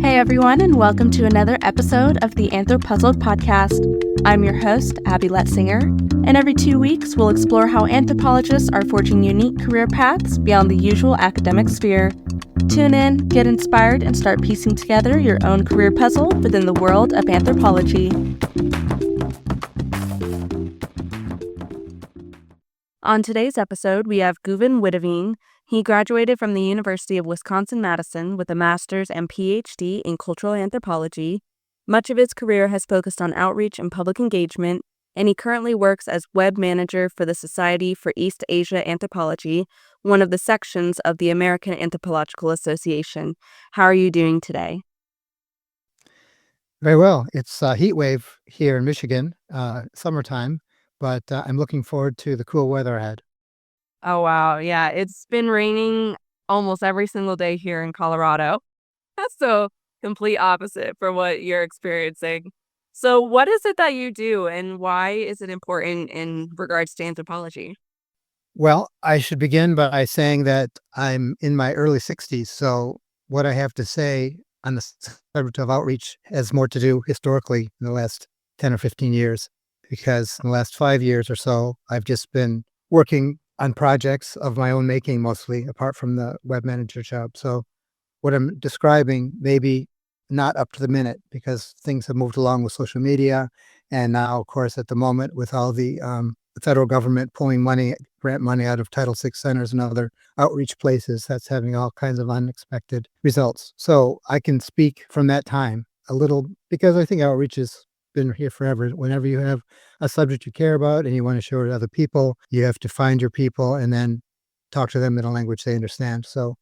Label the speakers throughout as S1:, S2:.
S1: Hey everyone, and welcome to another episode of the Anthropuzzled podcast. I'm your host, Abby Letzinger, and every 2 weeks we'll explore how anthropologists are forging unique career paths beyond the usual academic sphere. Tune in, get inspired, and start piecing together your own career puzzle within the world of anthropology. On today's episode, we have Guven Witteveen. He graduated from the University of Wisconsin-Madison with a master's and PhD in cultural anthropology. Much of his career has focused on outreach and public engagement, and he currently works as web manager for the Society for East Asia Anthropology, one of the sections of the American Anthropological Association. How are you doing today?
S2: Very well. It's a heat wave here in Michigan, summertime, but I'm looking forward to the cool weather ahead.
S1: Oh, wow. Yeah, it's been raining almost every single day here in Colorado. That's so complete opposite for what you're experiencing. So what is it that you do and why is it important in regards to anthropology?
S2: Well, I should begin by saying that I'm in my early 60s, so what I have to say on the subject of outreach has more to do historically in the last 10 or 15 years, because in the last 5 years or so, I've just been working on projects of my own making, mostly apart from the web manager job. So what I'm describing may be not up to the minute because things have moved along with social media. And now, of course, at the moment, with all the federal government pulling money, grant money out of Title VI centers and other outreach places, that's having all kinds of unexpected results. So I can speak from that time a little because I think outreach has been here forever. Whenever you have a subject you care about and you want to share it to other people, you have to find your people and then talk to them in a language they understand. So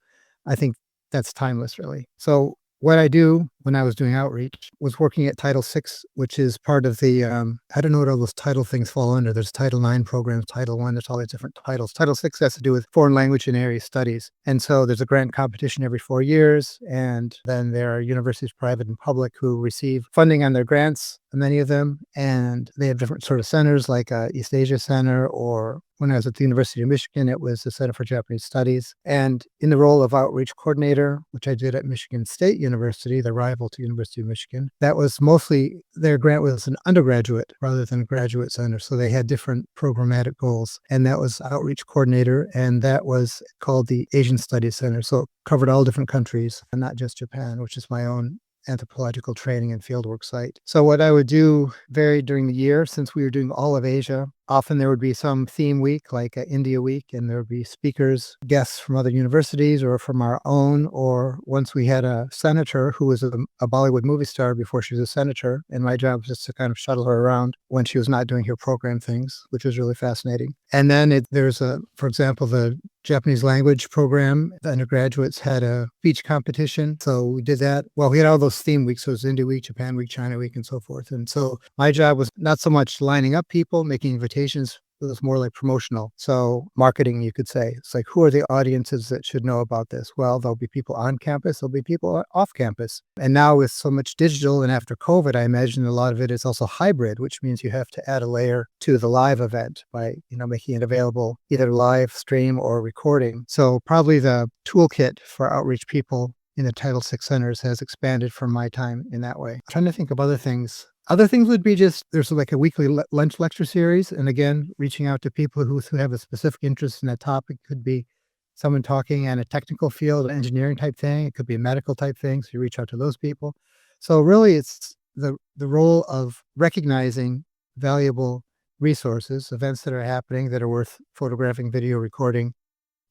S2: I think that's timeless, really. So what I do when I was doing outreach was working at Title VI, which is part of the, I don't know what all those title things fall under. There's Title IX programs, Title I, there's all these different titles. Title VI has to do with foreign language and area studies. And so there's a grant competition every 4 years. And then there are universities, private and public, who receive funding on their grants, many of them. And they have different sort of centers like East Asia Center, or when I was at the University of Michigan, it was the Center for Japanese Studies. And in the role of outreach coordinator, which I did at Michigan State University, the rival to University of Michigan, that was mostly, their grant was an undergraduate rather than a graduate center. So they had different programmatic goals. And that was outreach coordinator. And that was called the Asian Studies Center. So it covered all different countries and not just Japan, which is my own anthropological training and fieldwork site. So what I would do varied during the year. Since we were doing all of Asia, often there would be some theme week like India week, and there would be speakers, guests from other universities or from our own. Or once we had a senator who was a Bollywood movie star before she was a senator, and my job was just to kind of shuttle her around when she was not doing her program things, which was really fascinating. And then there's for example, the Japanese language program. The undergraduates had a speech competition. So we did that. Well, we had all those theme weeks. So it was India week, Japan week, China week, and so forth. And so my job was not so much lining up people, making invitations. It was more like promotional. So marketing, you could say. It's like, who are the audiences that should know about this? Well, there'll be people on campus. There'll be people off campus. And now with so much digital and after COVID, I imagine a lot of it is also hybrid, which means you have to add a layer to the live event by, making it available either live stream or recording. So probably the toolkit for outreach people in the Title VI centers has expanded from my time in that way. I'm trying to think of other things. Other things would be just, there's like a weekly lunch lecture series. And again, reaching out to people who have a specific interest in that topic. Could be someone talking in a technical field, engineering type thing. It could be a medical type thing. So you reach out to those people. So really it's the role of recognizing valuable resources, events that are happening that are worth photographing, video recording,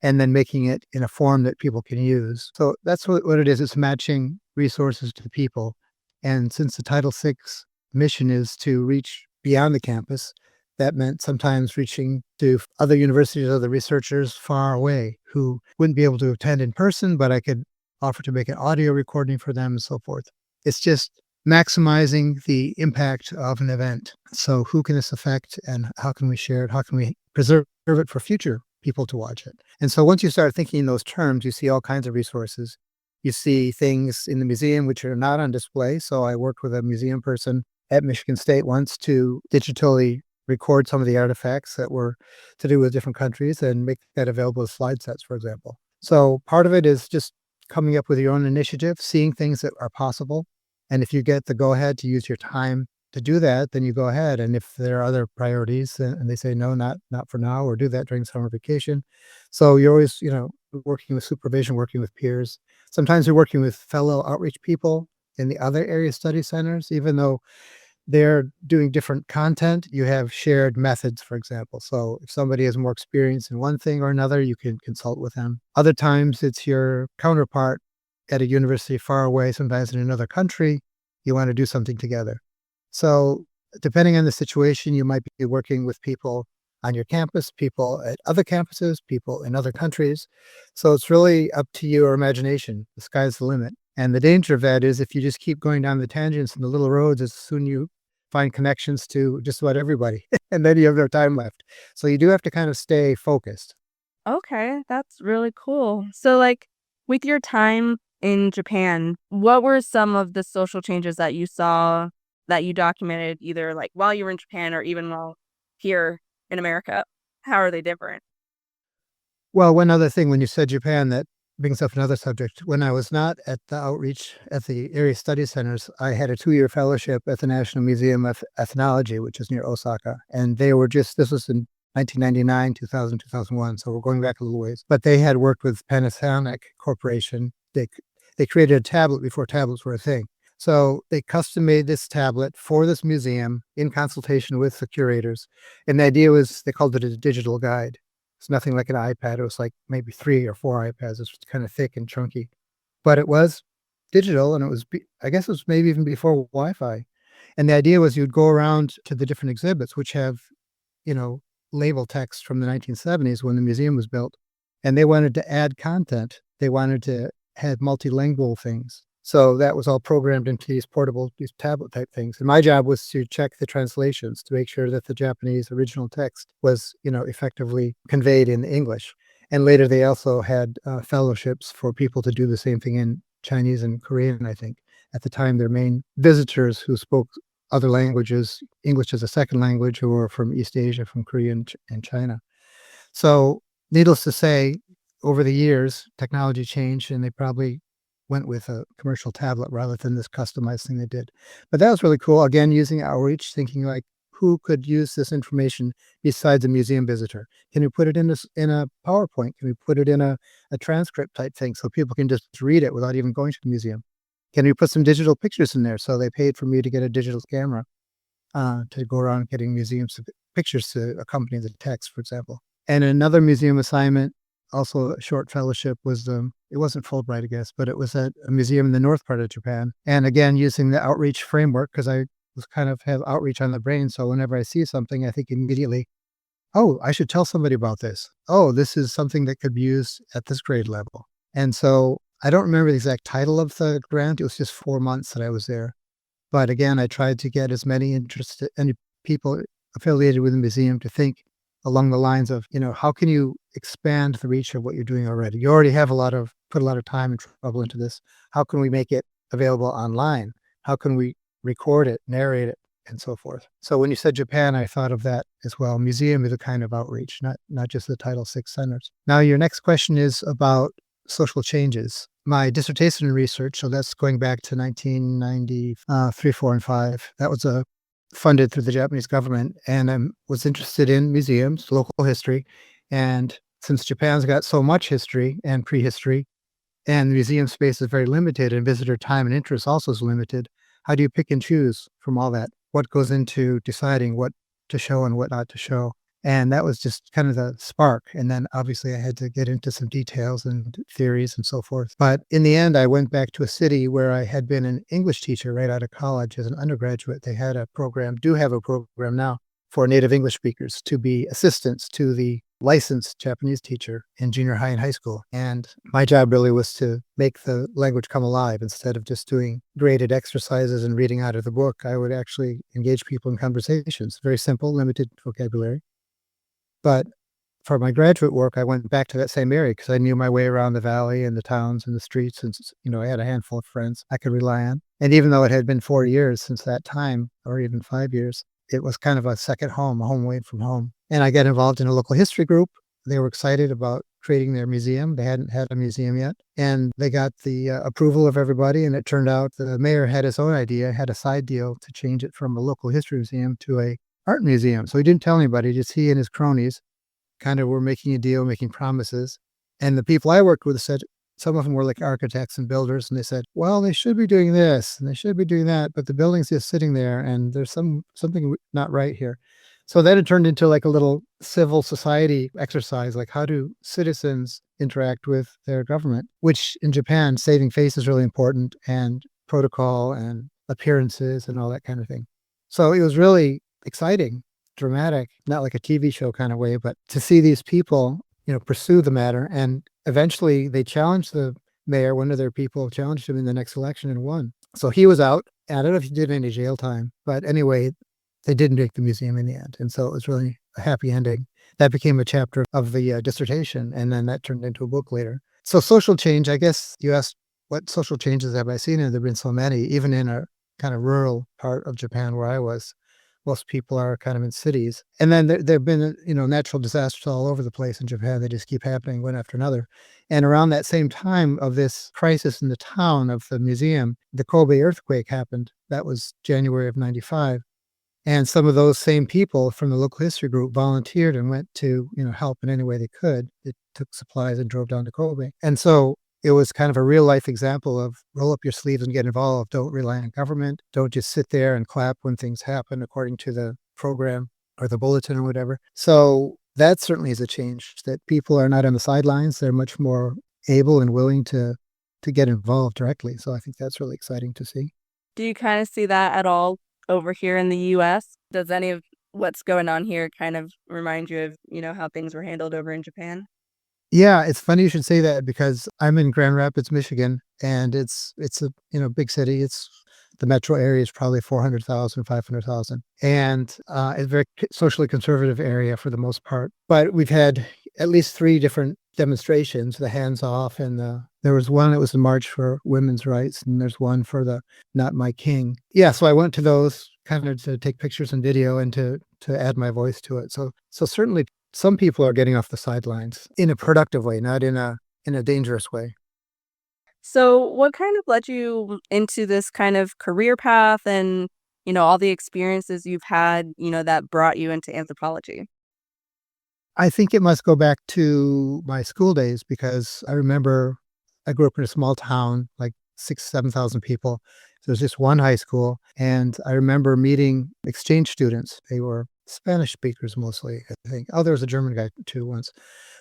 S2: and then making it in a form that people can use. So that's what it is. It's matching resources to people. And since the Title VI mission is to reach beyond the campus, that meant sometimes reaching to other universities, other researchers far away who wouldn't be able to attend in person, but I could offer to make an audio recording for them and so forth. It's just maximizing the impact of an event. So who can this affect and how can we share it? How can we preserve it for future people to watch it? And so once you start thinking in those terms, you see all kinds of resources. You see things in the museum which are not on display. So I worked with a museum person at Michigan State once to digitally record some of the artifacts that were to do with different countries and make that available as slide sets, for example. So part of it is just coming up with your own initiative, seeing things that are possible. And if you get the go ahead to use your time to do that, then you go ahead. And if there are other priorities and they say, no, not for now, or do that during summer vacation. So you're always, working with supervision, working with peers. Sometimes you're working with fellow outreach people in the other area study centers, even though they're doing different content. You have shared methods, for example. So if somebody has more experience in one thing or another, you can consult with them. Other times it's your counterpart at a university far away, sometimes in another country. You want to do something together. So depending on the situation, you might be working with people on your campus, people at other campuses, people in other countries. So it's really up to your imagination. The sky's the limit. And the danger of that is if you just keep going down the tangents and the little roads, as soon you find connections to just about everybody, and then you have no time left. So you do have to kind of stay focused.
S1: Okay, that's really cool. So, like, with your time in Japan, what were some of the social changes that you saw that you documented either like while you were in Japan or even while here in America? How are they different?
S2: Well, one other thing, when you said Japan, that brings up another subject. When I was not at the outreach at the area study centers, I had a 2-year fellowship at the National Museum of Ethnology, which is near Osaka. And they were this was in 1999, 2000, 2001. So we're going back a little ways. But they had worked with Panasonic Corporation. They created a tablet before tablets were a thing. So they custom made this tablet for this museum in consultation with the curators. And the idea was they called it a digital guide. It's nothing like an iPad. It was like maybe 3 or 4 iPads. It was kind of thick and chunky, but it was digital, and I guess it was maybe even before Wi-Fi. And the idea was you'd go around to the different exhibits, which have, you know, label text from the 1970s when the museum was built, and they wanted to add content. They wanted to have multilingual things. So that was all programmed into these tablet type things. And my job was to check the translations to make sure that the Japanese original text was, effectively conveyed in English. And later they also had fellowships for people to do the same thing in Chinese and Korean, I think. At the time, their main visitors who spoke other languages, English as a second language, who were from East Asia, from Korea and China. So needless to say, over the years, technology changed and they probably went with a commercial tablet rather than this customized thing they did. But that was really cool. Again, using outreach, thinking like, who could use this information besides a museum visitor? Can we put it in a PowerPoint? Can we put it in a transcript type thing so people can just read it without even going to the museum? Can we put some digital pictures in there? So they paid for me to get a digital camera to go around getting pictures to accompany the text, for example. And another museum assignment, also a short fellowship, was it wasn't Fulbright, I guess, but it was at a museum in the north part of Japan. And again, using the outreach framework, because I was kind of have outreach on the brain. So whenever I see something, I think immediately, oh, I should tell somebody about this. Oh, this is something that could be used at this grade level. And so I don't remember the exact title of the grant. It was just 4 months that I was there. But again, I tried to get as many any people affiliated with the museum to think along the lines of, how can you expand the reach of what you're doing already? You already have put a lot of time and trouble into this. How can we make it available online? How can we record it, narrate it, and so forth? So when you said Japan, I thought of that as well. Museum is a kind of outreach, not just the Title VI centers. Now, your next question is about social changes. My dissertation research, so that's going back to 1993, 4, and 5. That was funded through the Japanese government, and I was interested in museums, local history. And since Japan's got so much history and prehistory, and the museum space is very limited, and visitor time and interest also is limited, how do you pick and choose from all that? What goes into deciding what to show and what not to show? And that was just kind of the spark. And then obviously I had to get into some details and theories and so forth. But in the end, I went back to a city where I had been an English teacher right out of college as an undergraduate. They had do have a program now for native English speakers to be assistants to the licensed Japanese teacher in junior high and high school. And my job really was to make the language come alive. Instead of just doing graded exercises and reading out of the book, I would actually engage people in conversations. Very simple, limited vocabulary. But for my graduate work, I went back to that same area because I knew my way around the valley and the towns and the streets. And, I had a handful of friends I could rely on. And even though it had been 4 years since that time, or even 5 years, it was kind of a second home, a home away from home. And I got involved in a local history group. They were excited about creating their museum. They hadn't had a museum yet. And they got the approval of everybody. And it turned out the mayor had his own idea, had a side deal to change it from a local history museum to a art museum. So he didn't tell anybody, just he and his cronies kind of were making a deal, making promises. And the people I worked with said, some of them were like architects and builders, and they said, well, they should be doing this and they should be doing that, but the building's just sitting there and there's something not right here. So then it turned into like a little civil society exercise, like how do citizens interact with their government, which in Japan, saving face is really important, and protocol and appearances and all that kind of thing. So it was really exciting, dramatic, not like a TV show kind of way, but to see these people, pursue the matter. And eventually they challenged the mayor. One of their people challenged him in the next election and won. So he was out. And I don't know if he did any jail time, but anyway, they didn't make the museum in the end. And so it was really a happy ending. That became a chapter of the dissertation. And then that turned into a book later. So social change, I guess you asked, what social changes have I seen? And there have been so many, even in a kind of rural part of Japan where I was. Most people are kind of in cities. And then there have been, natural disasters all over the place in Japan. They just keep happening one after another. And around that same time of this crisis in the town of the museum, the Kobe earthquake happened. That was January of 95. And some of those same people from the local history group volunteered and went to, help in any way they could. It took supplies and drove down to Kobe. And so it was kind of a real life example of roll up your sleeves and get involved. Don't rely on government. Don't just sit there and clap when things happen according to the program or the bulletin or whatever. So that certainly is a change, that people are not on the sidelines. They're much more able and willing to get involved directly. So I think that's really exciting to see.
S1: Do you kind of see that at all over here in the U.S.? Does any of what's going on here kind of remind you of, how things were handled over in Japan?
S2: Yeah, it's funny you should say that because I'm in Grand Rapids, Michigan, and it's a big city. It's the metro area is probably 400,000, 500,000, and it's a very socially conservative area for the most part. But we've had at least 3 different demonstrations: the hands off, and there was one that was the March for Women's Rights, and there's one for the Not My King. Yeah, so I went to those kind of to take pictures and video and to add my voice to it. So certainly some people are getting off the sidelines in a productive way, not in a dangerous way.
S1: So what kind of led you into this kind of career path and, all the experiences you've had, that brought you into anthropology?
S2: I think it must go back to my school days because I remember I grew up in a small town, like 7,000 people. So there's just one high school. And I remember meeting exchange students. They were Spanish speakers mostly, I think. Oh, there was a German guy too once.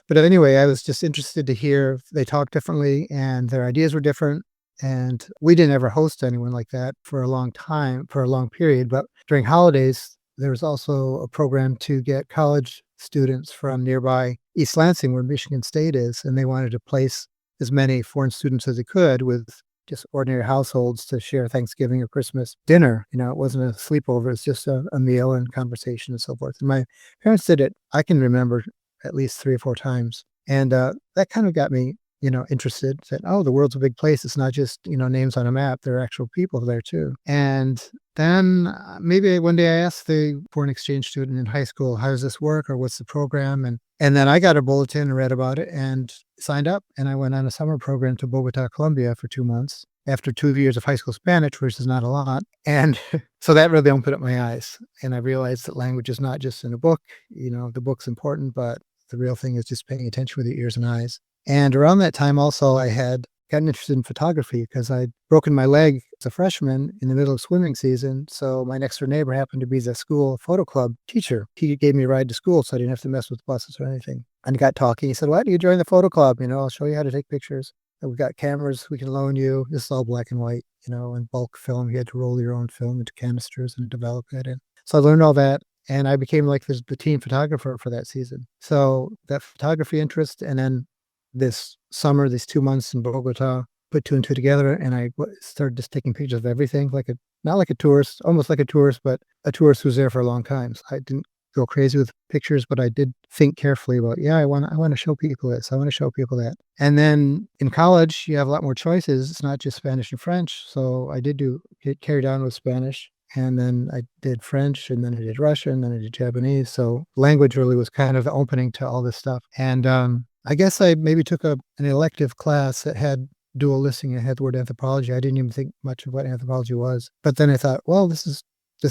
S2: But anyway, I was just interested to hear they talk differently and their ideas were different. And we didn't ever host anyone like that for a long time, for a long period. But during holidays, there was also a program to get college students from nearby East Lansing, where Michigan State is, and they wanted to place as many foreign students as they could with just ordinary households to share Thanksgiving or Christmas dinner. It wasn't a sleepover, it was just a meal and conversation and so forth. And my parents did it, I can remember at least 3 or 4 times. And that kind of got me, interested, that, oh, the world's a big place. It's not just, names on a map. There are actual people there too. And then maybe one day I asked the foreign exchange student in high school, how does this work or what's the program? And then I got a bulletin and read about it and signed up. And I went on a summer program to Bogota, Colombia for 2 months after 2 years of high school Spanish, which is not a lot. And so that really opened up my eyes. And I realized that language is not just in a book. The book's important, but the real thing is just paying attention with your ears and eyes. And around that time also, I had gotten interested in photography because I'd broken my leg as a freshman in the middle of swimming season. So my next door neighbor happened to be the school photo club teacher. He gave me a ride to school so I didn't have to mess with buses or anything. And he got talking. He said, why don't you join the photo club? I'll show you how to take pictures. And we've got cameras we can loan you. This is all black and white, and bulk film. You had to roll your own film into canisters and develop it. And so I learned all that. And I became like the team photographer for that season. So that photography interest, and then this summer, these 2 months in Bogota, put 2 and 2 together, and I started just taking pictures of everything, not like a tourist, almost like a tourist, but a tourist who's there for a long time. So I didn't go crazy with pictures, but I did think carefully about, I want to show people this, I want to show people that. And then in college, you have a lot more choices. It's not just Spanish and French. So I did get carried on with Spanish. And then I did French, and then I did Russian, and then I did Japanese. So language really was kind of the opening to all this stuff. And I guess I maybe took an elective class that had dual listing. It had the word anthropology. I didn't even think much of what anthropology was. But then I thought, well, this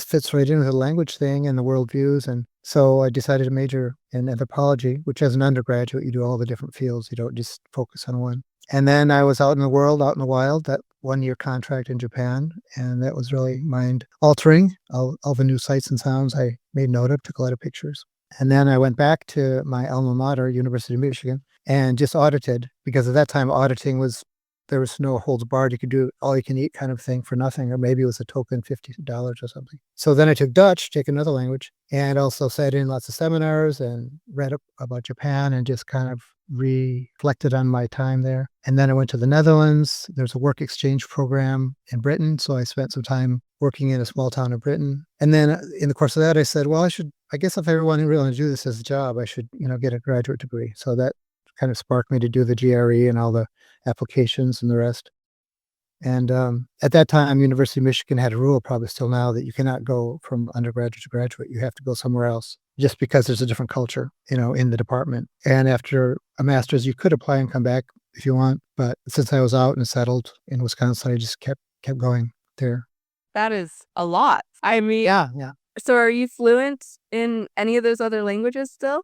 S2: fits right in with the language thing and the worldviews. And so I decided to major in anthropology, which as an undergraduate, you do all the different fields. You don't just focus on one. And then I was out in the world, out in the wild, that 1-year contract in Japan. And that was really mind altering. All the new sights and sounds I made note of, took a lot of pictures. And then I went back to my alma mater, University of Michigan, and just audited, because at that time auditing there was no holds barred. You could do all you can eat kind of thing for nothing, or maybe it was a token $50 or something. So then I took Dutch, take another language, and also sat in lots of seminars and read up about Japan and just kind of reflected on my time there. And then I went to the Netherlands. There's a work exchange program in Britain. So I spent some time working in a small town in Britain. And then in the course of that, I said, well, I guess if everyone really want to do this as a job, I should, get a graduate degree. So that kind of sparked me to do the GRE and all the applications and the rest. And at that time, University of Michigan had a rule, probably still now, that you cannot go from undergraduate to graduate. You have to go somewhere else, just because there's a different culture, in the department. And after a master's, you could apply and come back if you want. But since I was out and settled in Wisconsin, I just kept going there.
S1: That is a lot. I mean,
S2: Yeah.
S1: so are you fluent in any of those other languages still?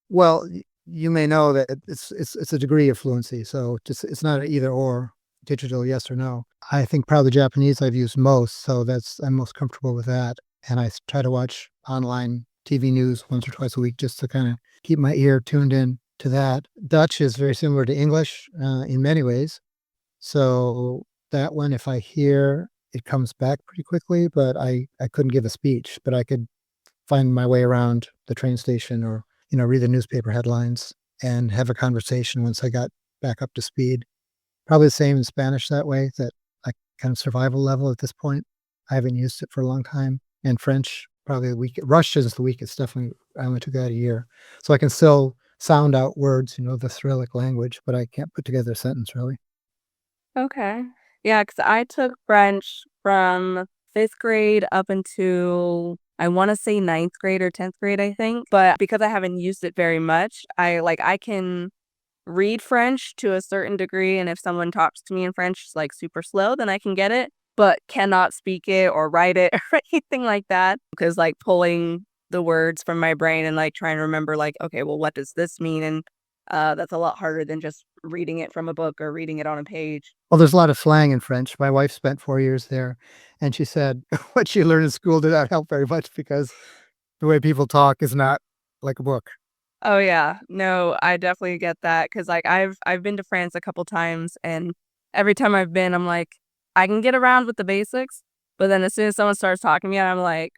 S2: Well, you may know that it's a degree of fluency, so it's not an either or, digital yes or no. I think probably Japanese I've used most, so I'm most comfortable with that. And I try to watch online TV news once or twice a week just to kind of keep my ear tuned in to that. Dutch is very similar to English in many ways. So that one, if I hear, it comes back pretty quickly, but I couldn't give a speech, but I could find my way around the train station or, read the newspaper headlines and have a conversation once I got back up to speed. Probably the same in Spanish that way, that kind of survival level at this point. I haven't used it for a long time. And French, probably the weakest. Russian is the weakest. Definitely, I only took that a year. So I can still sound out words, the Cyrillic language, but I can't put together a sentence really.
S1: Okay. Yeah, because I took French from 5th grade up until, I want to say 9th grade or 10th grade, I think. But because I haven't used it very much, I can read French to a certain degree, and if someone talks to me in French like super slow, then I can get it, but cannot speak it or write it or anything like that, because like pulling the words from my brain and like trying to remember like, okay, well, what does this mean? And that's a lot harder than just reading it from a book or reading it on a page.
S2: Well, there's a lot of slang in French. My wife spent 4 years there, and she said what she learned in school did not help very much because the way people talk is not like a book.
S1: Oh yeah. No, I definitely get that, because like I've been to France a couple times, and every time I've been, I'm like, I can get around with the basics, but then as soon as someone starts talking to me, I'm like,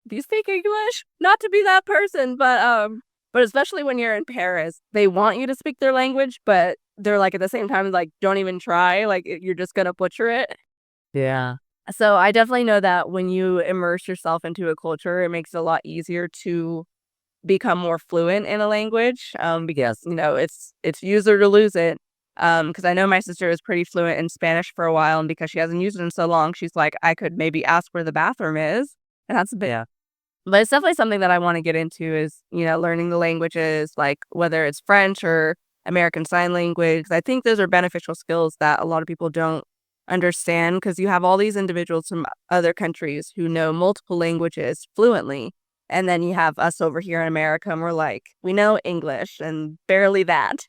S1: do you speak English? Not to be that person, but especially when you're in Paris, they want you to speak their language, but they're like at the same time like, don't even try, like you're just gonna butcher it.
S2: Yeah.
S1: So I definitely know that when you immerse yourself into a culture, it makes it a lot easier to become more fluent in a language, because it's use it or lose it. Because I know my sister is pretty fluent in Spanish for a while, and because she hasn't used it in so long, she's like, I could maybe ask where the bathroom is, and that's a bit. Yeah. But it's definitely something that I want to get into is learning the languages, like whether it's French or American Sign Language. I think those are beneficial skills that a lot of people don't understand, because you have all these individuals from other countries who know multiple languages fluently. And then you have us over here in America, and we're like, we know English and barely that.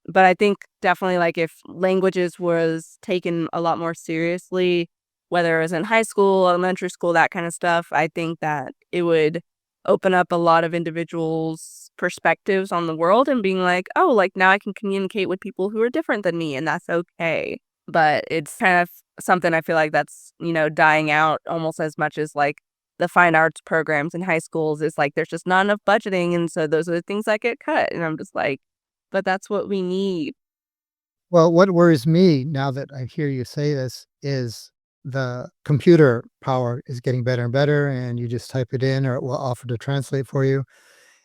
S1: But I think definitely like if languages was taken a lot more seriously, whether it was in high school, elementary school, that kind of stuff, I think that it would open up a lot of individuals' perspectives on the world and being like, oh, like now I can communicate with people who are different than me, and that's okay. But it's kind of something I feel like that's, dying out almost as much as like the fine arts programs in high schools. Is like there's just not enough budgeting, and so those are the things that get cut. And I'm just like, but that's what we need.
S2: Well, what worries me now that I hear you say this is the computer power is getting better and better, and you just type it in or it will offer to translate for you.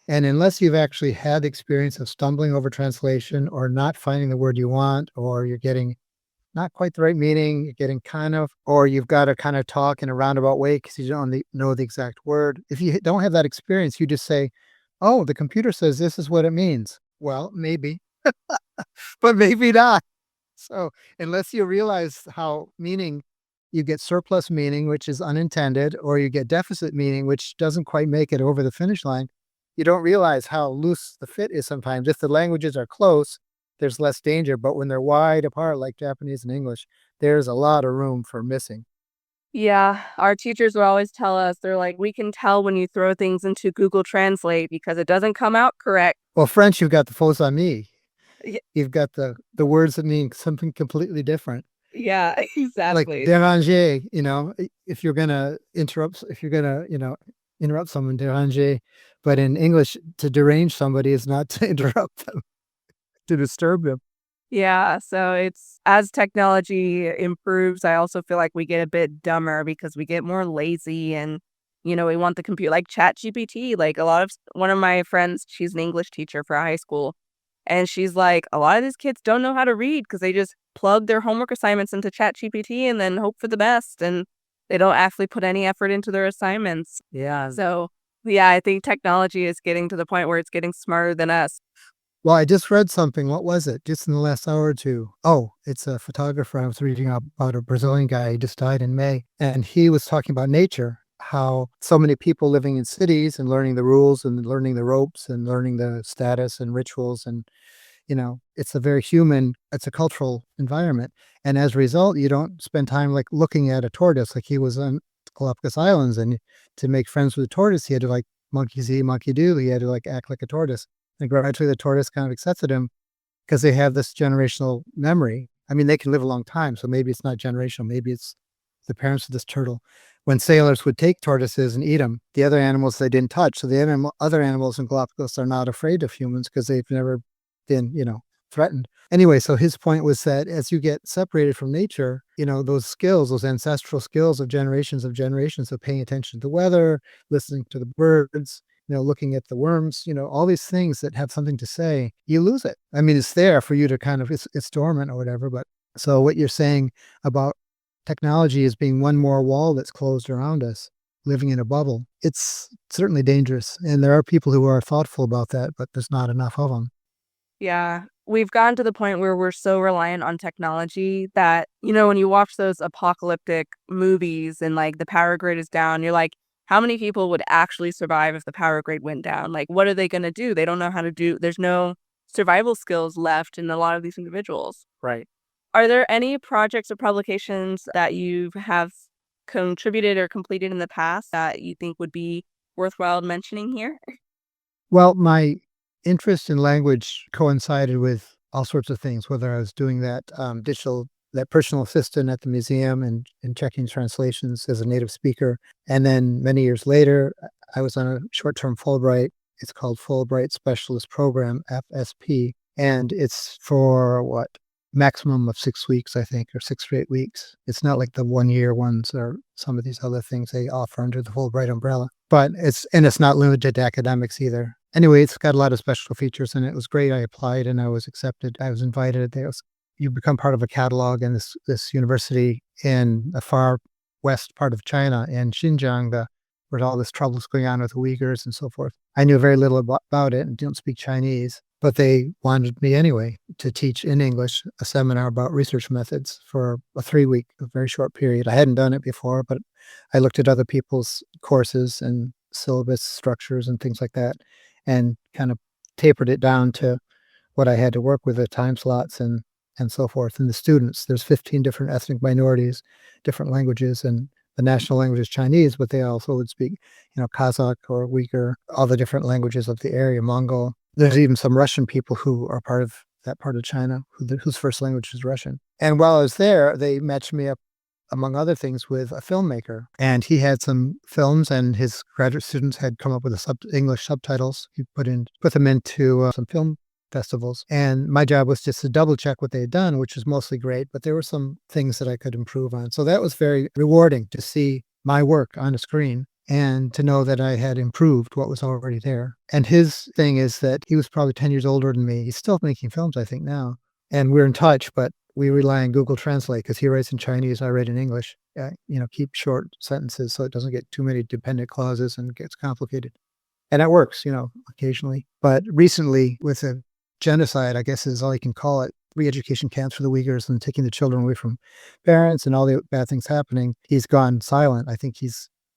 S2: And unless you've actually had the experience of stumbling over translation or not finding the word you want, or you're getting not quite the right meaning, you're getting kind of, or you've got to kind of talk in a roundabout way because you don't know the exact word. If you don't have that experience, you just say, oh, the computer says this is what it means. Well, maybe, but maybe not. So unless you realize how meaning you get surplus meaning, which is unintended, or you get deficit meaning, which doesn't quite make it over the finish line, you don't realize how loose the fit is sometimes. If the languages are close, there's less danger. But when they're wide apart, like Japanese and English, there's a lot of room for missing.
S1: Yeah, our teachers would always tell us, they're like, "We can tell when you throw things into Google Translate because it doesn't come out correct."
S2: Well, French, you've got the faux amis.
S1: Ye
S2: You've got the words that mean something completely different.
S1: yeah,
S2: Like
S1: exactly.
S2: déranger, if you're gonna interrupt, if you're gonna, interrupt someone, déranger. But in English, to derange somebody is not to interrupt them, to disturb them.
S1: Yeah, so it's as technology improves, I also feel like we get a bit dumber because we get more lazy and, we want the computer like ChatGPT, like a lot of one of my friends, she's an English teacher for high school, and she's like, a lot of these kids don't know how to read because they just plug their homework assignments into ChatGPT and then hope for the best, and they don't actually put any effort into their assignments.
S2: Yeah.
S1: So, yeah, I think technology is getting to the point where it's getting smarter than us.
S2: Well, I just read something. What was it? Just in the last hour or two. Oh, it's a photographer. I was reading about a Brazilian guy. He just died in May. And he was talking about nature, how so many people living in cities and learning the rules and learning the ropes and learning the status and rituals. And, it's a very human, it's a cultural environment. And as a result, you don't spend time like looking at a tortoise. Like he was on Galapagos Islands. And to make friends with a tortoise, he had to like monkey see, monkey do. He had to like act like a tortoise. And gradually the tortoise kind of accepted him because they have this generational memory. I mean, they can live a long time, so maybe it's not generational. Maybe it's the parents of this turtle. When sailors would take tortoises and eat them, the other animals they didn't touch. So the other animals in Galapagos are not afraid of humans because they've never been, threatened. Anyway, so his point was that as you get separated from nature, those skills, those ancestral skills of generations of paying attention to the weather, listening to the birds, looking at the worms, all these things that have something to say, you lose it. I mean, it's there for you to kind of, it's dormant or whatever. But so what you're saying about technology as being one more wall that's closed around us, living in a bubble, it's certainly dangerous. And there are people who are thoughtful about that, but there's not enough of them.
S1: Yeah. We've gotten to the point where we're so reliant on technology that, when you watch those apocalyptic movies and like the power grid is down, you're like, how many people would actually survive if the power grid went down? Like, what are they going to do? They don't know how to do, there's no survival skills left in a lot of these individuals.
S2: Right.
S1: Are there any projects or publications that you have contributed or completed in the past that you think would be worthwhile mentioning here?
S2: Well, my interest in language coincided with all sorts of things, whether I was doing that that personal assistant at the museum and checking translations as a native speaker. And then many years later, I was on a short term Fulbright. It's called Fulbright Specialist Program, FSP. And it's for what? Maximum of 6 weeks, I think, or 6 to 8 weeks. It's not like the 1 year ones or some of these other things they offer under the Fulbright umbrella. But it's not limited to academics either. Anyway, it's got a lot of special features and it was great. I applied and I was accepted. I was invited. You become part of a catalog in this university in a far west part of China in Xinjiang, where all this trouble is going on with the Uyghurs and so forth. I knew very little about it and didn't speak Chinese, but they wanted me anyway to teach in English a seminar about research methods for a 3 week, a very short period. I hadn't done it before, but I looked at other people's courses and syllabus structures and things like that and kind of tapered it down to what I had to work with, the time slots and so forth. And the students, there's 15 different ethnic minorities, different languages, and the national language is Chinese, but they also would speak, Kazakh or Uyghur, all the different languages of the area, Mongol. There's even some Russian people who are part of that part of China whose first language is Russian. And while I was there, they matched me up, among other things, with a filmmaker. And he had some films, and his graduate students had come up with English subtitles. He put them into some film festivals. And my job was just to double check what they had done, which was mostly great, but there were some things that I could improve on. So that was very rewarding to see my work on a screen and to know that I had improved what was already there. And his thing is that he was probably 10 years older than me. He's still making films, I think, now. And we're in touch, but we rely on Google Translate because he writes in Chinese, I write in English. Keep short sentences so it doesn't get too many dependent clauses and gets complicated. And that works, occasionally. But recently, with a genocide, I guess is all you can call it, re-education camps for the Uyghurs and taking the children away from parents and all the bad things happening. He's gone silent. I think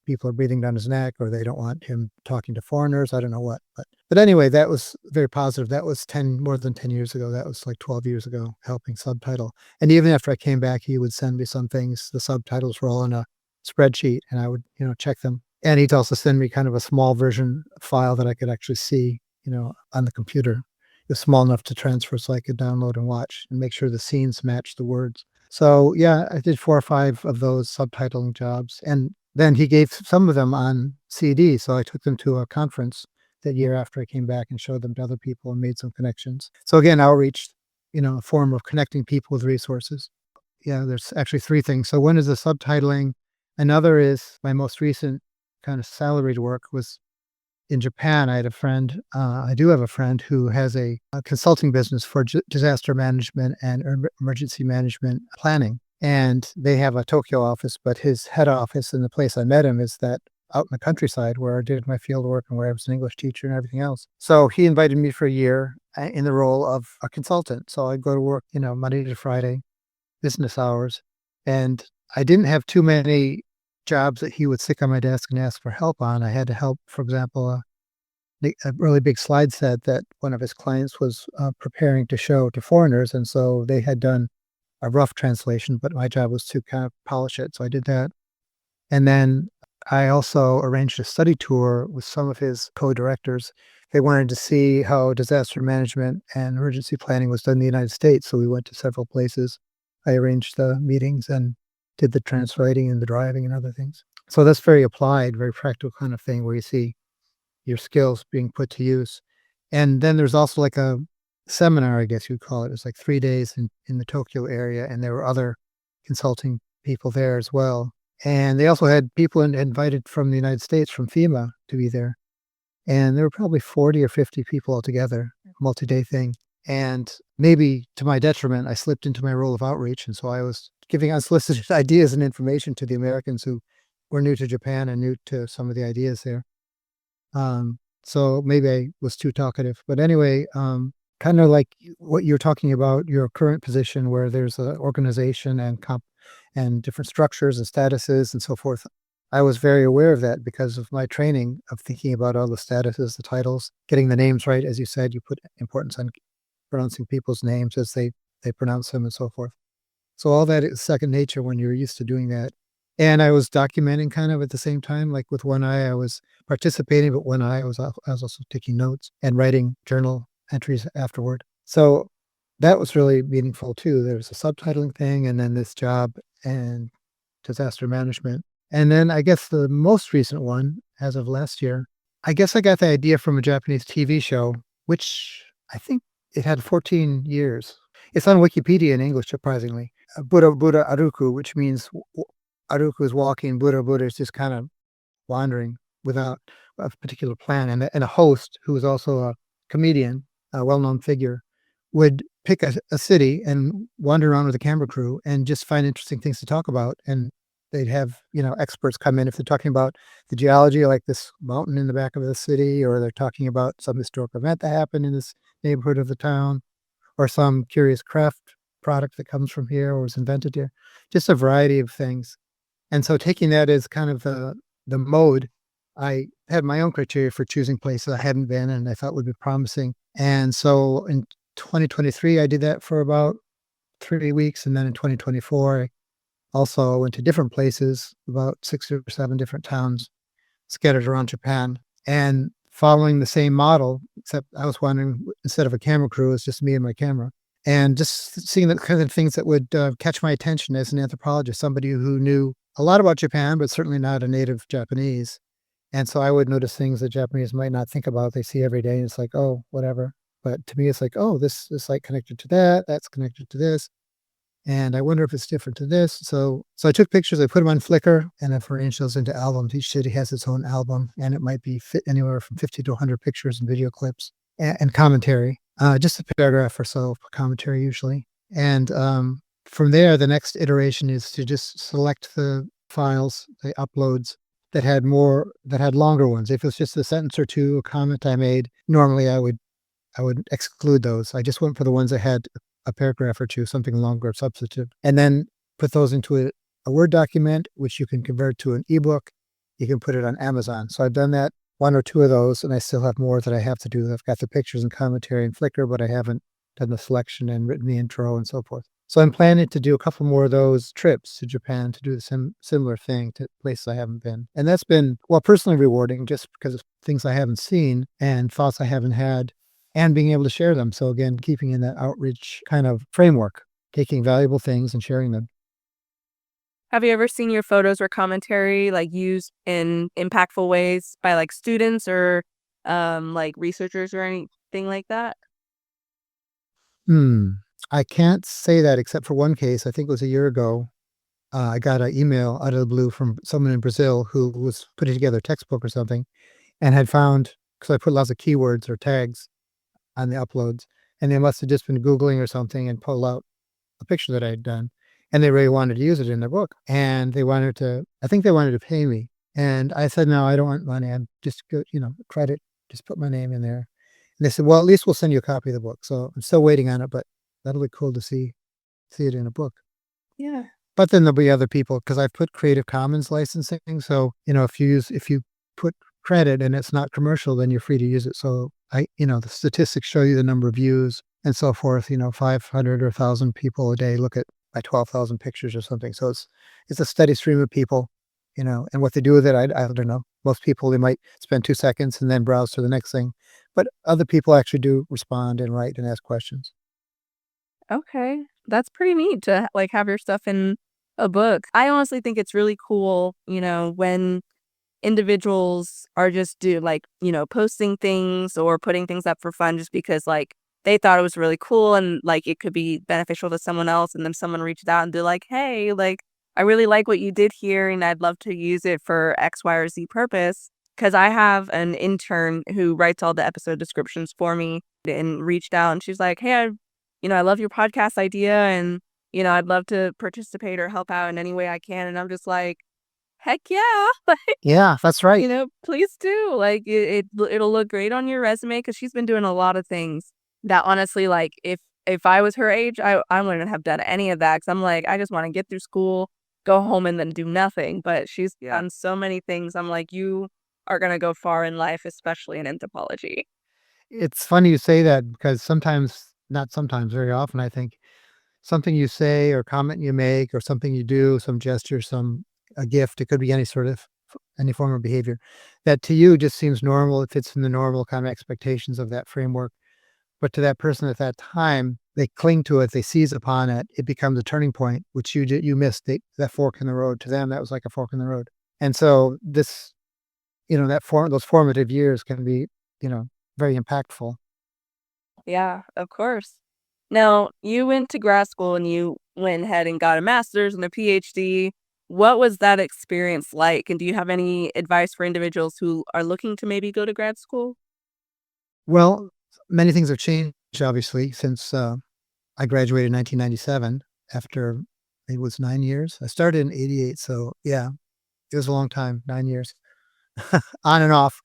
S2: people are breathing down his neck, or they don't want him talking to foreigners. I don't know what, but anyway, that was very positive. That was more than 10 years ago. That was like 12 years ago, helping subtitle. And even after I came back, he would send me some things. The subtitles were all in a spreadsheet, and I would, check them. And he'd also send me kind of a small version file that I could actually see, on the computer. It was small enough to transfer so I could download and watch and make sure the scenes matched the words. So yeah, I did 4 or 5 of those subtitling jobs. And then he gave some of them on CD. So I took them to a conference that year after I came back and showed them to other people and made some connections. So again, outreach, a form of connecting people with resources. Yeah, there's actually 3 things. So one is the subtitling. Another is my most recent kind of salaried work was in Japan. I do have a friend who has a consulting business for disaster management and emergency management planning. And they have a Tokyo office, but his head office and the place I met him is that out in the countryside where I did my field work and where I was an English teacher and everything else. So he invited me for a year in the role of a consultant. So I'd go to work, Monday to Friday, business hours. And I didn't have too many jobs that he would stick on my desk and ask for help on. I had to help, for example, a really big slide set that one of his clients was preparing to show to foreigners. And so they had done a rough translation, but my job was to kind of polish it. So I did that. And then I also arranged a study tour with some of his co-directors. They wanted to see how disaster management and emergency planning was done in the United States. So we went to several places. I arranged the meetings and did the translating and the driving and other things. So that's very applied, very practical kind of thing where you see your skills being put to use. And then there's also like a seminar, I guess you'd call it. It was like 3 days in the Tokyo area, and there were other consulting people there as well. And they also had people invited from the United States, from FEMA, to be there. And there were probably 40 or 50 people altogether, multi-day thing. And maybe to my detriment, I slipped into my role of outreach. And so I was giving unsolicited ideas and information to the Americans who were new to Japan and new to some of the ideas there. So maybe I was too talkative. But anyway, kind of like what you're talking about, your current position where there's an organization and different structures and statuses and so forth. I was very aware of that because of my training of thinking about all the statuses, the titles, getting the names right. As you said, you put importance on pronouncing people's names as they pronounce them and so forth. So all that is second nature when you're used to doing that. And I was documenting kind of at the same time, like with one eye I was participating, but one eye I was also taking notes and writing journal entries afterward. So that was really meaningful too. There was a subtitling thing, and then this job and disaster management. And then I guess the most recent one, as of last year, I guess I got the idea from a Japanese TV show, which I think it had 14 years. It's on Wikipedia in English, surprisingly. Buddha Aruku, which means Aruku is walking, Buddha is just kind of wandering without a particular plan. And a host, who was also a comedian, a well-known figure, would pick a city and wander around with a camera crew and just find interesting things to talk about. And they'd have, experts come in if they're talking about the geology, like this mountain in the back of the city, or they're talking about some historic event that happened in this neighborhood of the town, or some curious craft product that comes from here or was invented here, just a variety of things. And so taking that as kind of the mode, I had my own criteria for choosing places I hadn't been and I thought would be promising. And so in 2023, I did that for about 3 weeks. And then in 2024, I also went to different places, about 6 or 7 different towns scattered around Japan. And following the same model, except I was wondering, instead of a camera crew, it's just me and my camera. And just seeing the kind of things that would catch my attention as an anthropologist, somebody who knew a lot about Japan, but certainly not a native Japanese. And so I would notice things that Japanese might not think about. They see every day, and it's like, oh, whatever. But to me, it's like, oh, this is like connected to that. That's connected to this. And I wonder if it's different to this. So I took pictures, I put them on Flickr, and I've arranged those into albums. Each city has its own album, and it might be fit anywhere from 50 to 100 pictures and video clips and commentary, just a paragraph or so of commentary usually. And from there, the next iteration is to just select the files, the uploads that had longer ones. If it was just a sentence or two, a comment I made, normally I would I would exclude those. I just went for the ones that had a paragraph or two, something longer, substantive, and then put those into a Word document, which you can convert to an ebook. You can put it on Amazon. So I've done that, one or two of those, and I still have more that I have to do. I've got the pictures and commentary in Flickr, but I haven't done the selection and written the intro and so forth. So I'm planning to do a couple more of those trips to Japan to do the similar thing to places I haven't been. And that's been, well, personally rewarding just because of things I haven't seen and thoughts I haven't had and being able to share them. So again, keeping in that outreach kind of framework, taking valuable things and sharing them.
S1: Have you ever seen your photos or commentary like used in impactful ways by like students or like researchers or anything like that?
S2: Hmm. I can't say that except for one case. I think it was a year ago. I got an email out of the blue from someone in Brazil who was putting together a textbook or something and had found, because I put lots of keywords or tags on the uploads, and they must have just been Googling or something and pulled out a picture that I had done. And they really wanted to use it in their book. And they wanted to, I think they wanted to pay me. And I said, no, I don't want money. I'm just good, credit, just put my name in there. And they said, well, at least we'll send you a copy of the book. So I'm still waiting on it, but that'll be cool to see it in a book.
S1: Yeah.
S2: But then there'll be other people because I've put Creative Commons licensing. So, if you put credit and it's not commercial, then you're free to use it. So the statistics show you the number of views and so forth, 500 or 1,000 people a day look at my 12,000 pictures or something. So it's a steady stream of people, and what they do with it, I don't know. Most people, they might spend 2 seconds and then browse to the next thing. But other people actually do respond and write and ask questions.
S1: Okay. That's pretty neat to like have your stuff in a book. I honestly think it's really cool, when individuals are just posting things or putting things up for fun just because like they thought it was really cool and like it could be beneficial to someone else and then someone reached out and they're like, "Hey, like I really like what you did here and I'd love to use it for X, Y, or Z purpose." Because I have an intern who writes all the episode descriptions for me and reached out and she's like, "Hey, I love your podcast idea and I'd love to participate or help out in any way I can." And I'm just like, heck yeah.
S2: Yeah, that's right.
S1: Please do. Like it'll look great on your resume because she's been doing a lot of things that honestly, like if I was her age, I wouldn't have done any of that because I'm like, I just want to get through school, go home, and then do nothing. But she's done so many things. I'm like, you are gonna go far in life, especially in anthropology.
S2: It's funny you say that because sometimes, not sometimes, very often, I think something you say or comment you make or something you do, some gesture, a gift, it could be any sort of any form of behavior that to you just seems normal. It fits in the normal kind of expectations of that framework. But to that person at that time, they cling to it, they seize upon it. It becomes a turning point, which you missed that fork in the road. To them, that was like a fork in the road. And so this, those formative years can be, very impactful.
S1: Yeah, of course. Now, you went to grad school and you went ahead and got a master's and a PhD. What was that experience like? And do you have any advice for individuals who are looking to maybe go to grad school?
S2: Well, many things have changed, obviously, since I graduated in 1997 after it was 9 years. I started in 88. So, yeah, it was a long time, 9 years on and off.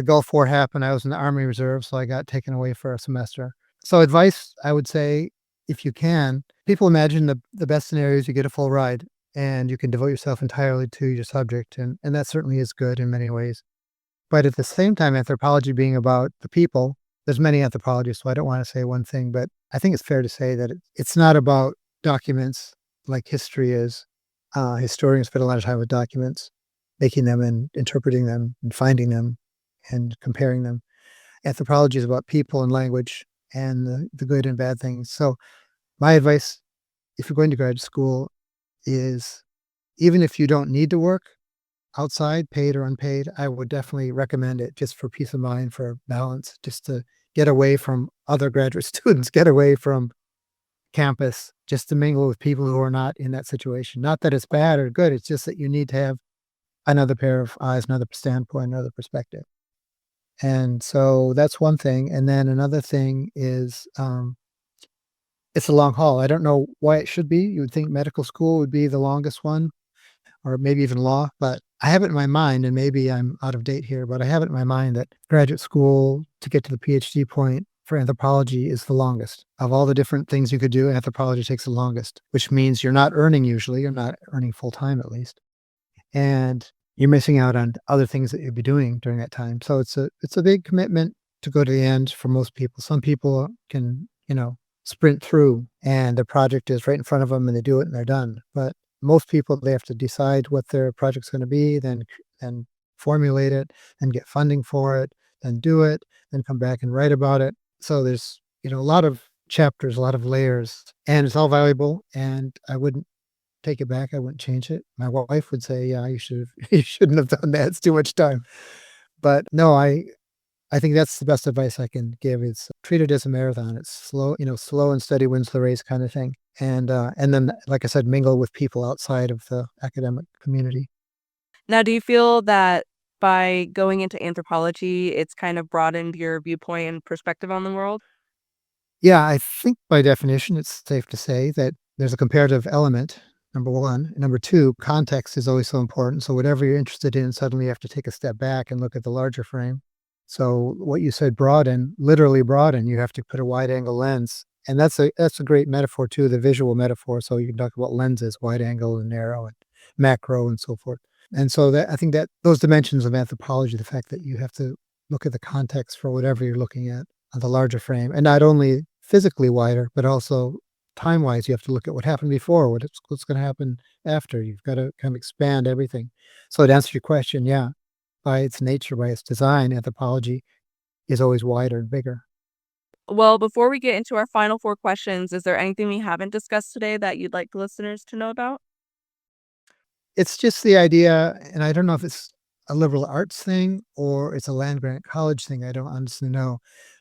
S2: Gulf War happened. I was in the Army Reserve, so I got taken away for a semester. So, advice I would say, if you can, people imagine the best scenario is you get a full ride and you can devote yourself entirely to your subject. And that certainly is good in many ways. But at the same time, anthropology being about the people, there's many anthropologists, so I don't want to say one thing, but I think it's fair to say that it's not about documents like history is. Historians spend a lot of time with documents, making them and interpreting them and finding them and comparing them. Anthropology is about people and language and the good and bad things. So my advice, if you're going to grad school, is even if you don't need to work outside, paid or unpaid, I would definitely recommend it just for peace of mind, for balance, just to get away from other graduate students, get away from campus, just to mingle with people who are not in that situation. Not that it's bad or good, it's just that you need to have another pair of eyes, another standpoint, another perspective. And so that's one thing. And then another thing is it's a long haul. I don't know why it should be. You would think medical school would be the longest one, or maybe even law, but I have it in my mind, and maybe I'm out of date here, but I have it in my mind that graduate school to get to the PhD point for anthropology is the longest. Of all the different things you could do, anthropology takes the longest, which means you're not earning usually, you're not earning full time at least. And you're missing out on other things that you'd be doing during that time. So it's a big commitment to go to the end for most people. Some people can, sprint through and the project is right in front of them and they do it and they're done. But most people, they have to decide what their project's going to be, then formulate it and get funding for it, then do it, then come back and write about it. So there's, a lot of chapters, a lot of layers, and it's all valuable. And I wouldn't take it back. I wouldn't change it. My wife would say, "Yeah, you shouldn't have done that. It's too much time." But no, I think that's the best advice I can give is treat it as a marathon. It's slow, slow and steady wins the race kind of thing. And then, like I said, mingle with people outside of the academic community.
S1: Now, do you feel that by going into anthropology, it's kind of broadened your viewpoint and perspective on the world?
S2: Yeah, I think by definition, it's safe to say that there's a comparative element, number one. Number two, context is always so important. So whatever you're interested in, suddenly you have to take a step back and look at the larger frame. So what you said, broaden, literally broaden, you have to put a wide angle lens. And that's a great metaphor too, the visual metaphor. So you can talk about lenses, wide angle and narrow and macro and so forth. And so that I think that those dimensions of anthropology, the fact that you have to look at the context for whatever you're looking at on the larger frame, and not only physically wider, but also time wise, you have to look at what happened before, what's going to happen after. You've got to kind of expand everything. So to answer your question, yeah, by its nature, by its design, anthropology is always wider and bigger.
S1: Well, before we get into our final four questions, is there anything we haven't discussed today that you'd like the listeners to know about?
S2: It's just the idea, and I don't know if it's a liberal arts thing or it's a land grant college thing. I don't honestly know,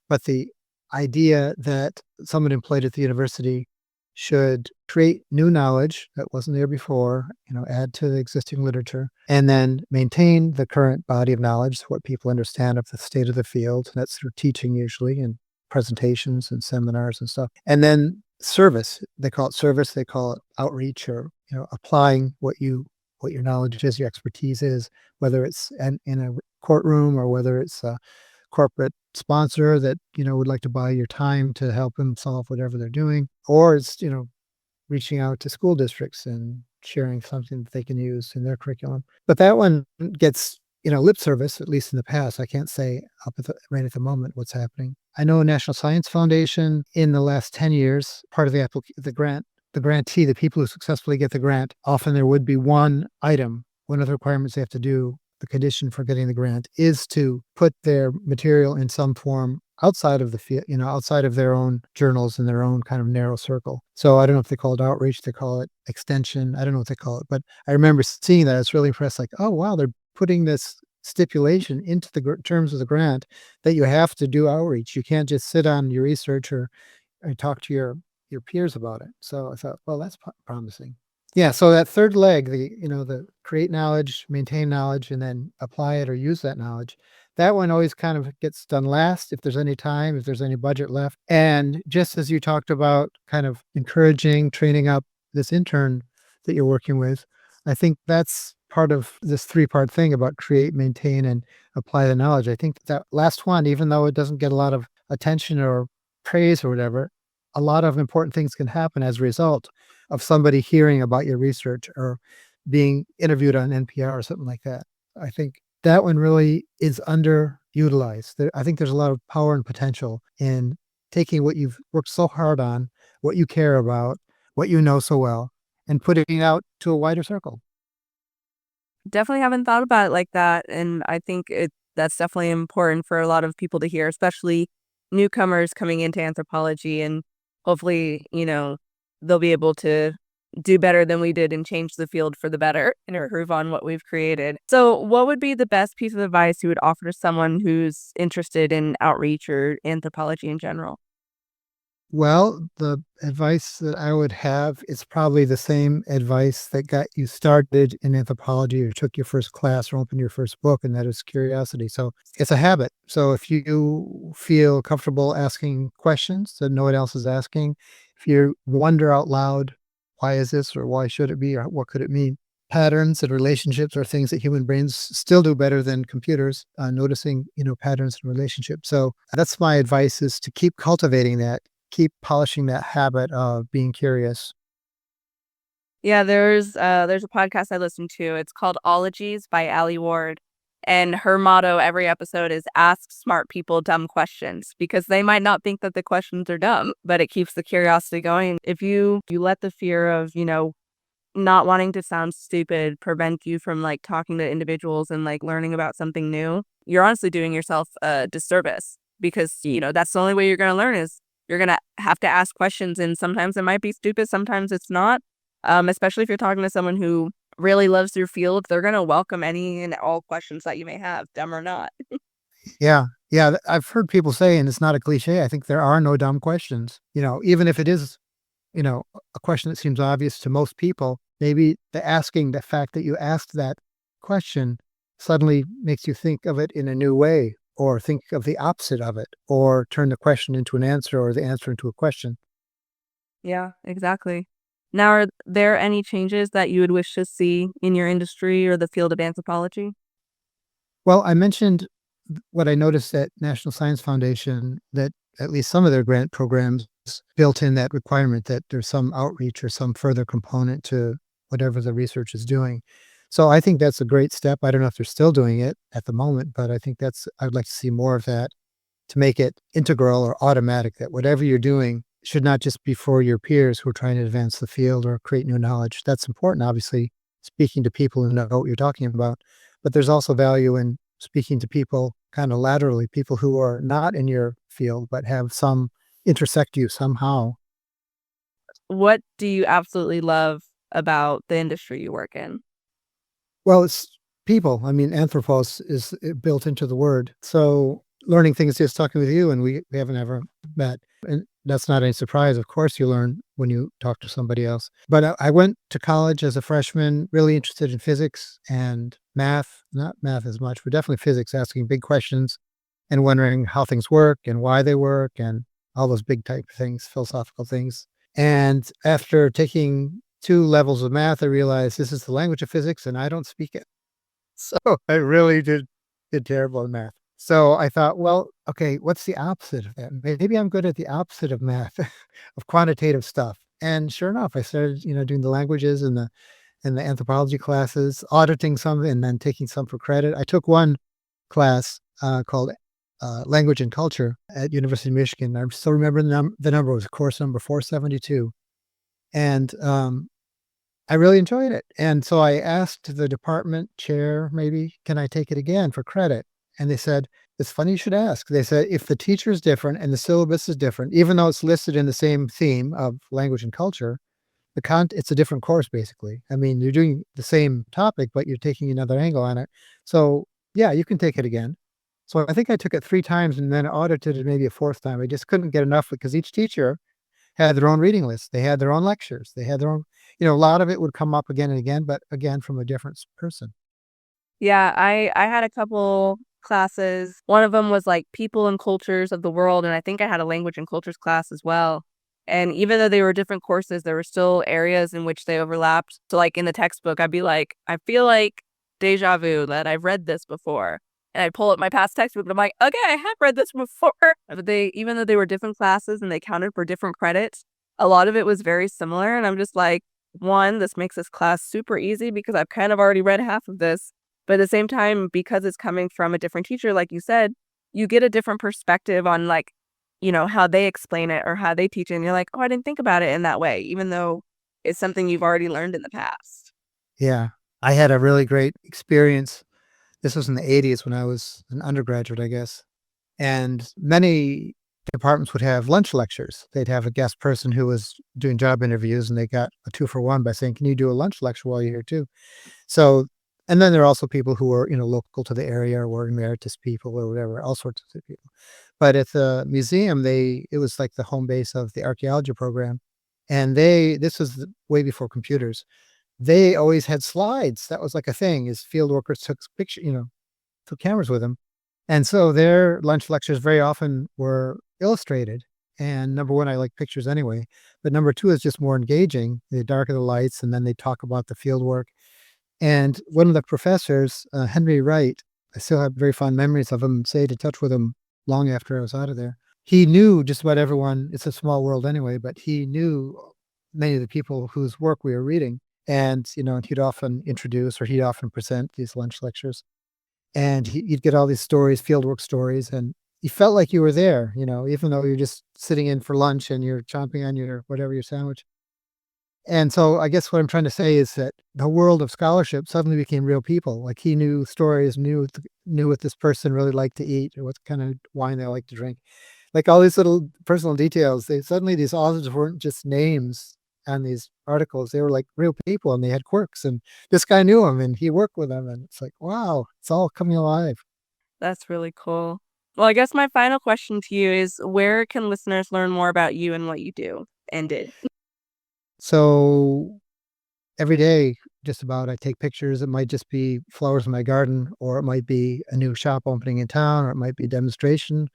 S2: but the idea that someone employed at the university should create new knowledge that wasn't there before, add to the existing literature, and then maintain the current body of knowledge, what people understand of the state of the field. That's through teaching usually and presentations and seminars and stuff. And then service, they call it service, they call it outreach or, applying what your knowledge is, your expertise is, whether it's in a courtroom or whether it's a corporate sponsor that, would like to buy your time to help them solve whatever they're doing, or it's, reaching out to school districts and sharing something that they can use in their curriculum. But that one gets, lip service, at least in the past. I can't say right at the moment what's happening. I know National Science Foundation in the last 10 years, part of the grantee, the people who successfully get the grant, often there would be one of the requirements they have to do, the condition for getting the grant is to put their material in some form outside of the field, outside of their own journals and their own kind of narrow circle. So I don't know if they call it outreach, they call it extension. I don't know what they call it, but I remember seeing that. I was really impressed. Like, oh, wow, they're putting this stipulation into the terms of the grant that you have to do outreach. You can't just sit on your research or talk to your peers about it. So I thought, well, that's promising. Yeah, so that third leg, the create knowledge, maintain knowledge, and then apply it or use that knowledge, that one always kind of gets done last if there's any time, if there's any budget left. And just as you talked about kind of encouraging, training up this intern that you're working with, I think that's part of this three-part thing about create, maintain, and apply the knowledge. I think that last one, even though it doesn't get a lot of attention or praise or whatever, a lot of important things can happen as a result of somebody hearing about your research or being interviewed on NPR or something like that. I think that one really is underutilized. I think there's a lot of power and potential in taking what you've worked so hard on, what you care about, what you know so well, and putting it out to a wider circle.
S1: Definitely haven't thought about it like that, and I think that's definitely important for a lot of people to hear, especially newcomers coming into anthropology, and hopefully, they'll be able to do better than we did and change the field for the better and improve on what we've created. So, what would be the best piece of advice you would offer to someone who's interested in outreach or anthropology in general?
S2: Well, the advice that I would have is probably the same advice that got you started in anthropology or took your first class or opened your first book, and that is curiosity. So it's a habit. So if you feel comfortable asking questions that no one else is asking, if you wonder out loud, why is this or why should it be or what could it mean? patterns and relationships are things that human brains still do better than computers, noticing, patterns and relationships. So that's my advice, is to keep cultivating that, keep polishing that habit of being curious.
S1: Yeah, there's a podcast I listen to. It's called Ologies by Ali Ward. And her motto every episode is ask smart people dumb questions because they might not think that the questions are dumb, but it keeps the curiosity going. If you let the fear of, not wanting to sound stupid prevent you from like talking to individuals and like learning about something new, you're honestly doing yourself a disservice because, that's the only way you're going to learn is you're going to have to ask questions. And sometimes it might be stupid, sometimes it's not. Especially if you're talking to someone who really loves your field, they're going to welcome any and all questions that you may have, dumb or not.
S2: Yeah. Yeah. I've heard people say, and it's not a cliche, I think there are no dumb questions. Even if it is, a question that seems obvious to most people, maybe the fact that you asked that question suddenly makes you think of it in a new way, or think of the opposite of it, or turn the question into an answer or the answer into a question.
S1: Yeah, exactly. Now, are there any changes that you would wish to see in your industry or the field of anthropology?
S2: Well, I mentioned what I noticed at National Science Foundation, that at least some of their grant programs built in that requirement that there's some outreach or some further component to whatever the research is doing. So I think that's a great step. I don't know if they're still doing it at the moment, but I think I'd like to see more of that, to make it integral or automatic, that whatever you're doing should not just be for your peers who are trying to advance the field or create new knowledge. That's important, obviously, speaking to people who know what you're talking about. But there's also value in speaking to people kind of laterally, people who are not in your field but have some intersect you somehow.
S1: What do you absolutely love about the industry you work in?
S2: Well, it's people. I mean, anthropos is built into the word. So learning things, just talking with you, and we haven't ever met. And that's not any surprise. Of course, you learn when you talk to somebody else. But I went to college as a freshman, really interested in physics and math, not math as much, but definitely physics, asking big questions and wondering how things work and why they work and all those big type things, philosophical things. And after taking 2 levels of math, I realized this is the language of physics and I don't speak it. So I really did terrible in math. So I thought, well, okay, what's the opposite of that? Maybe I'm good at the opposite of math, of quantitative stuff. And sure enough, I started, doing the languages and the anthropology classes, auditing some and then taking some for credit. I took one class called Language and Culture at University of Michigan. I still remember the number was course number 472. And I really enjoyed it, and so I asked the department chair, maybe, "Can I take it again for credit?" And they said, "It's funny you should ask." They said, "If the teacher is different and the syllabus is different, even though it's listed in the same theme of language and culture, it's a different course, basically. I mean, you're doing the same topic, but you're taking another angle on it. So, yeah, you can take it again." So I think I took it 3 times and then audited it maybe a 4th time. I just couldn't get enough because each teacher had their own reading list. They had their own lectures. They had their own, a lot of it would come up again and again, but again, from a different person.
S1: Yeah, I had a couple classes. One of them was like people and cultures of the world, and I think I had a language and cultures class as well. And even though they were different courses, there were still areas in which they overlapped. So like in the textbook, I'd be like, I feel like deja vu that I've read this before. And I'd pull up my past textbook and I'm like, okay, I have read this before. But even though they were different classes and they counted for different credits, a lot of it was very similar. And I'm just like, one, this makes this class super easy because I've kind of already read half of this. But at the same time, because it's coming from a different teacher, like you said, you get a different perspective on like, how they explain it or how they teach it. And you're like, oh, I didn't think about it in that way, even though it's something you've already learned in the past.
S2: Yeah. I had a really great experience. This was in the '80s when I was an undergraduate, I guess. And many departments would have lunch lectures. They'd have a guest person who was doing job interviews and they got a 2 for 1 by saying, "Can you do a lunch lecture while you're here too?" So, and then there are also people who are, local to the area or were emeritus people or whatever, all sorts of people. But at the museum, it was like the home base of the archaeology program. And this was way before computers. They always had slides. That was like a thing, is field workers took took cameras with them. And so their lunch lectures very often were illustrated. And number one, I like pictures anyway. But number two is just more engaging. They darken the lights and then they talk about the field work. And one of the professors, Henry Wright, I still have very fond memories of him, stayed in touch with him long after I was out of there. He knew just about everyone. It's a small world anyway, but he knew many of the people whose work we were reading. And, he'd often introduce or he'd often present these lunch lectures. And you'd get all these stories, fieldwork stories, and you felt like you were there, even though you're just sitting in for lunch and you're chomping on your whatever, your sandwich. And so I guess what I'm trying to say is that the world of scholarship suddenly became real people. Like he knew stories, knew what this person really liked to eat or what kind of wine they like to drink. Like all these little personal details. These authors weren't just names on these articles. They were like real people and they had quirks. And this guy knew them and he worked with them. And it's like, wow, it's all coming alive.
S1: That's really cool. Well, I guess my final question to you is, where can listeners learn more about you and what you do and did?
S2: So every day, just about, I take pictures. It might just be flowers in my garden, or it might be a new shop opening in town, or it might be a demonstration.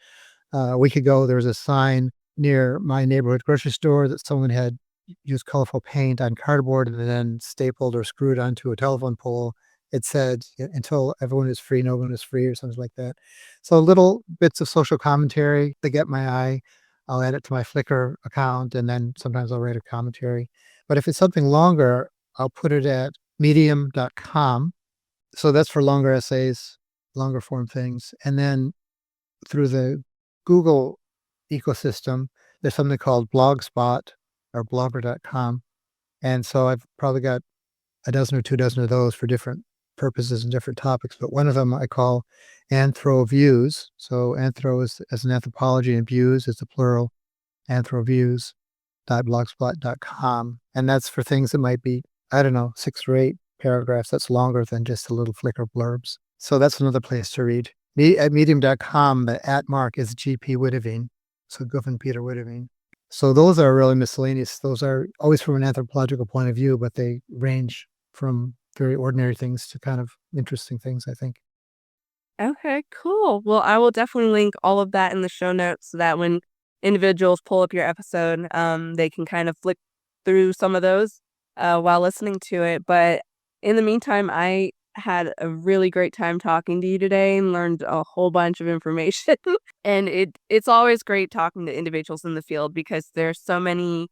S2: A week ago, there was a sign near my neighborhood grocery store that someone had used colorful paint on cardboard and then stapled or screwed onto a telephone pole. It said, "Until everyone is free, no one is free," or something like that. So little bits of social commentary that get my eye. I'll add it to my Flickr account, and then sometimes I'll write a commentary. But if it's something longer, I'll put it at medium.com. So that's for longer essays, longer form things. And then through the Google ecosystem, there's something called Blogspot or blogger.com. And so I've probably got a dozen or 2 dozen of those for different purposes and different topics. But one of them I call Anthro Views. So anthro is as an anthropology and views is the plural, anthroviews.blogspot.com. And that's for things that might be, I don't know, 6 or 8 paragraphs. That's longer than just a little Flickr blurbs. So that's another place to read. At medium.com, the @ mark is GP Witteveen. So Guven Peter Witteveen. So those are really miscellaneous. Those are always from an anthropological point of view, but they range from very ordinary things to kind of interesting things, I think.
S1: Okay, cool. Well, I will definitely link all of that in the show notes so that when individuals pull up your episode, they can kind of flick through some of those while listening to it. But in the meantime, I had a really great time talking to you today and learned a whole bunch of information. And it's always great talking to individuals in the field because there's so many,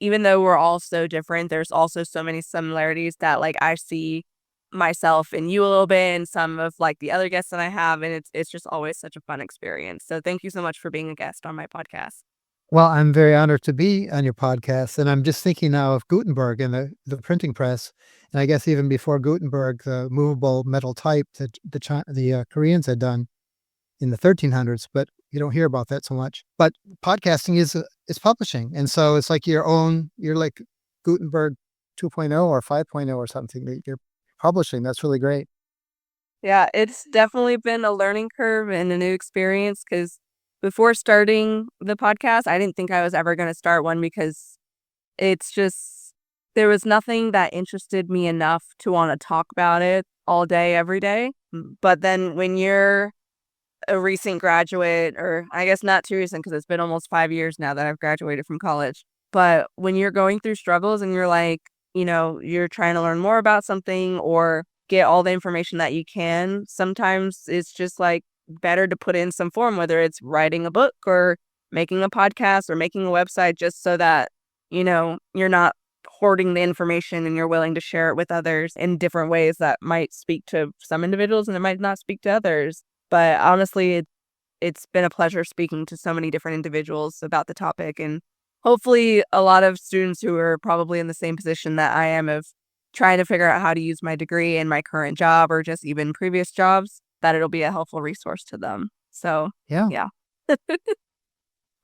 S1: even though we're all so different, there's also so many similarities that like I see myself and you a little bit and some of like the other guests that I have, and it's just always such a fun experience. So thank you so much for being a guest on my podcast.
S2: Well, I'm very honored to be on your podcast, and I'm just thinking now of Gutenberg and the printing press, and I guess even before Gutenberg, the movable metal type that the Koreans had done in the 1300s, but you don't hear about that so much. But podcasting is publishing, and so it's like you're like Gutenberg 2.0 or 5.0 or something that you're publishing. That's really great.
S1: Yeah, it's definitely been a learning curve and a new experience because before starting the podcast, I didn't think I was ever going to start one because it's just, there was nothing that interested me enough to want to talk about it all day, every day. But then when you're a recent graduate, or I guess not too recent because it's been almost 5 years now that I've graduated from college. But when you're going through struggles and you're like, you're trying to learn more about something or get all the information that you can, sometimes it's just like better to put in some form, whether it's writing a book or making a podcast or making a website, just so that, you're not hoarding the information and you're willing to share it with others in different ways that might speak to some individuals and it might not speak to others. But honestly, it's been a pleasure speaking to so many different individuals about the topic, and hopefully a lot of students who are probably in the same position that I am of trying to figure out how to use my degree in my current job or just even previous jobs, that it'll be a helpful resource to them. So,
S2: Yeah.
S1: yeah.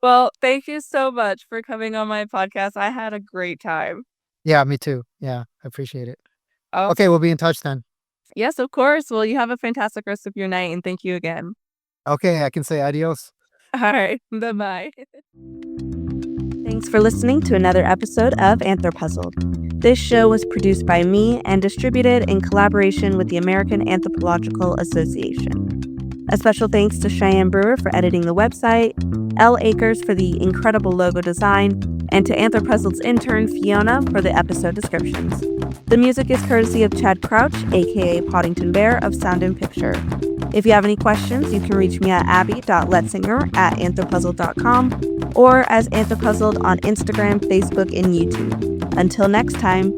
S1: Well, thank you so much for coming on my podcast. I had a great time.
S2: Yeah, me too. Yeah, I appreciate it.
S1: Oh,
S2: Okay, we'll be in touch then.
S1: yes, of course. Well, you have a fantastic rest of your night, and thank you again.
S2: Okay, I can say adios.
S1: All right. Bye-bye. Thanks for listening to another episode of Anthropuzzled. This show was produced by me and distributed in collaboration with the American Anthropological Association. A special thanks to Cheyenne Brewer for editing the website, L. Akers for the incredible logo design, and to Anthropuzzled's intern Fiona for the episode descriptions. The music is courtesy of Chad Crouch, aka Poddington Bear of Sound and Picture. If you have any questions, you can reach me at abby.letzinger@anthropuzzled.com or as Anthropuzzled on Instagram, Facebook, and YouTube. Until next time.